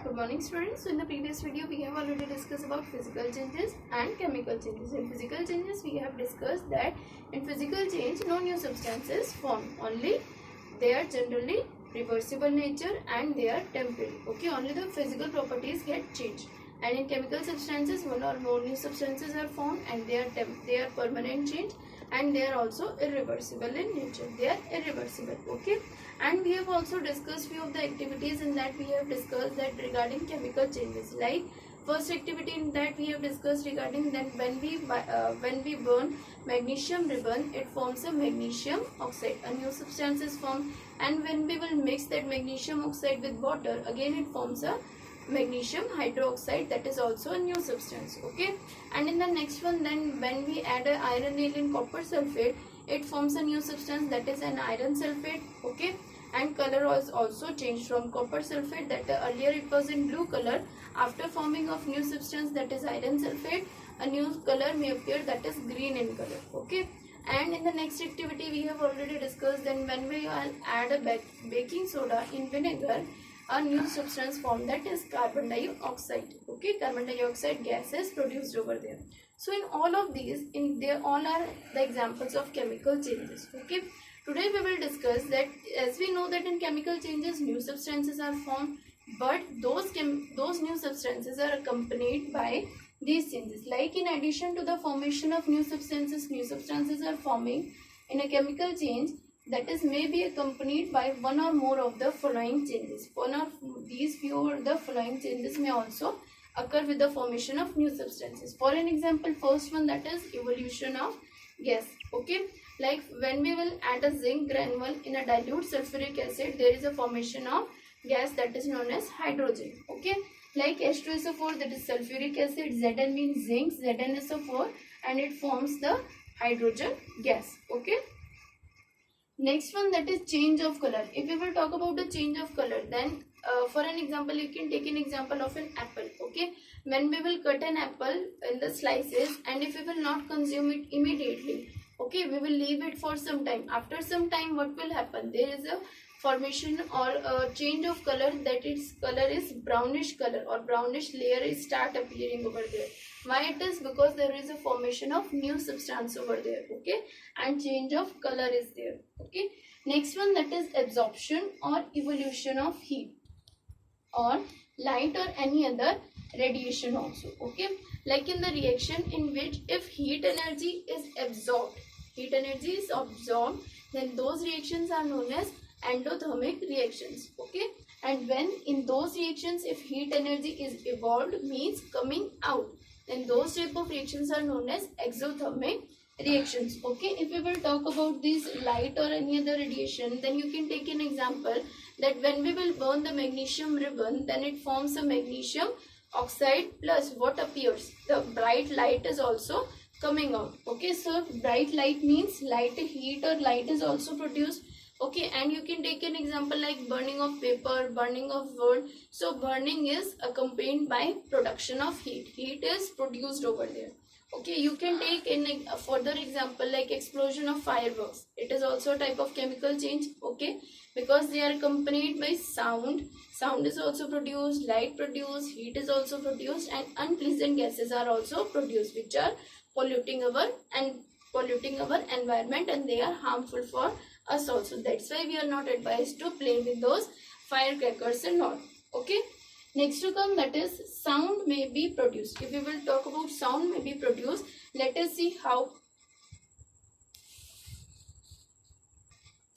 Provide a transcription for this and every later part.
Good morning students. So in the previous video we have already discussed about physical changes and chemical changes. In physical changes we have discussed that in physical change no new substances form, only they are generally reversible nature and they are temporary. Okay, only the physical properties get changed. And in chemical substances one or more new substances are formed and they are permanent change and they are also irreversible in nature. They are irreversible. Okay, and we have also discussed few of the activities in that we have discussed that regarding chemical changes. Like first activity in that we have discussed regarding that when we burn magnesium ribbon, it forms a magnesium oxide, a new substance is formed, and when we will mix that magnesium oxide with water, again it forms a magnesium hydroxide, that is also a new substance. Okay, and in the next one, then when we add a iron nail in copper sulfate, it forms a new substance, that is an iron sulfate. Okay, and color was also changed from copper sulfate, that earlier it was in blue color. After forming of new substance, that is iron sulfate, a new color may appear, that is green in color. Okay, and in the next activity we have already discussed, then when we add a baking soda in vinegar, a new substance formed, that is carbon dioxide. Okay, carbon dioxide gas is produced over there. So in all of these, they all are the examples of chemical changes. Okay, today we will discuss that as we know that in chemical changes new substances are formed, but those new substances are accompanied by these changes. Like in addition to the formation of new substances are forming in a chemical change, that is may be accompanied by one or more of the following changes. One of these few or the following changes may also occur with the formation of new substances. For an example, first one, that is evolution of gas. Okay, like when we will add a zinc granule in a dilute sulfuric acid, there is a formation of gas that is known as hydrogen. Okay, like H2SO4, that is sulfuric acid, Zn means zinc, ZnSO4, and it forms the hydrogen gas. Okay, next one, that is change of color. If we will talk about the change of color, then for an example you can take an example of an apple. Okay, when we will cut an apple in the slices, and if we will not consume it immediately, okay, we will leave it for some time. After some time what will happen, there is a formation or a change of color, that its color is brownish color or brownish layer is start appearing over there. Why it is? Because there is a formation of new substance over there. Okay, and change of color is there. Okay, next one, that is absorption or evolution of heat or light or any other radiation also. Okay, like in the reaction in which if heat energy is absorbed, then those reactions are known as endothermic reactions. Okay, and when in those reactions if heat energy is evolved, means coming out, then those type of reactions are known as exothermic reactions. Okay, if we will talk about this light or any other radiation, then you can take an example that when we will burn the magnesium ribbon, then it forms a magnesium oxide, plus what appears, the bright light is also coming out. Okay, so bright light means light, heat or light is also produced. Okay, and you can take an example like burning of paper, burning of wood. So burning is accompanied by production of heat. Heat is produced over there. Okay, you can take a further example like explosion of fireworks. It is also a type of chemical change. Okay, because they are accompanied by sound. Sound is also produced, light produced, heat is also produced, and unpleasant gases are also produced, which are polluting our environment, and they are harmful for us also. That's why we are not advised to play with those firecrackers and all. Okay, next to come, that is sound may be produced. If we will talk about sound may be produced, let us see how.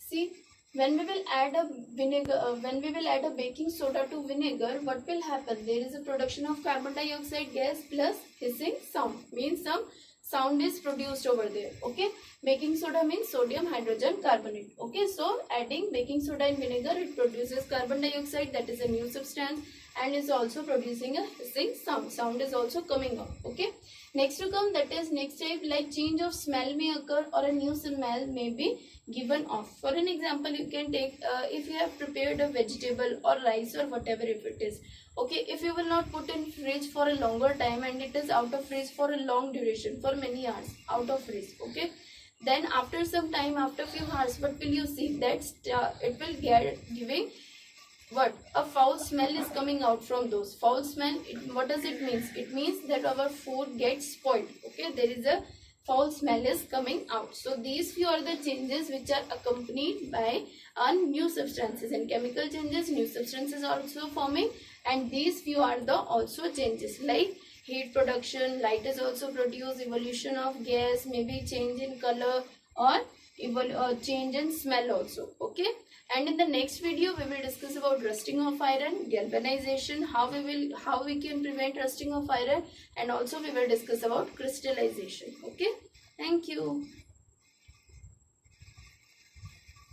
See, when we will add a baking soda to vinegar, what will happen? There is a production of carbon dioxide gas plus hissing sound, means some sound is produced over there. Okay, baking soda means sodium hydrogen carbonate. Okay, so adding baking soda in vinegar, it produces carbon dioxide, that is a new substance, and is also producing a hissing sound. Sound is also coming out. Okay, next to come, that is next type, like change of smell may occur or a new smell may be given off. For an example, you can take if you have prepared a vegetable or rice or whatever if it is. Okay, if you will not put in fridge for a longer time and it is out of fridge for a long duration, for many hours out of fridge. Okay, then after some time, after few hours, what will you see? That it will get giving what a foul smell is coming out from those. Foul smell, what does it mean? It means that our food gets spoiled. Okay, there is a foul smell is coming out. So these few are the changes which are accompanied by new substances. And chemical changes, new substances are also forming, and these few are the also changes like heat production, light is also produced, evolution of gas, maybe change in color or change in smell also. Okay, and in the next video we will discuss about rusting of iron, galvanization, how we can prevent rusting of iron, and also we will discuss about crystallization. Okay, thank you.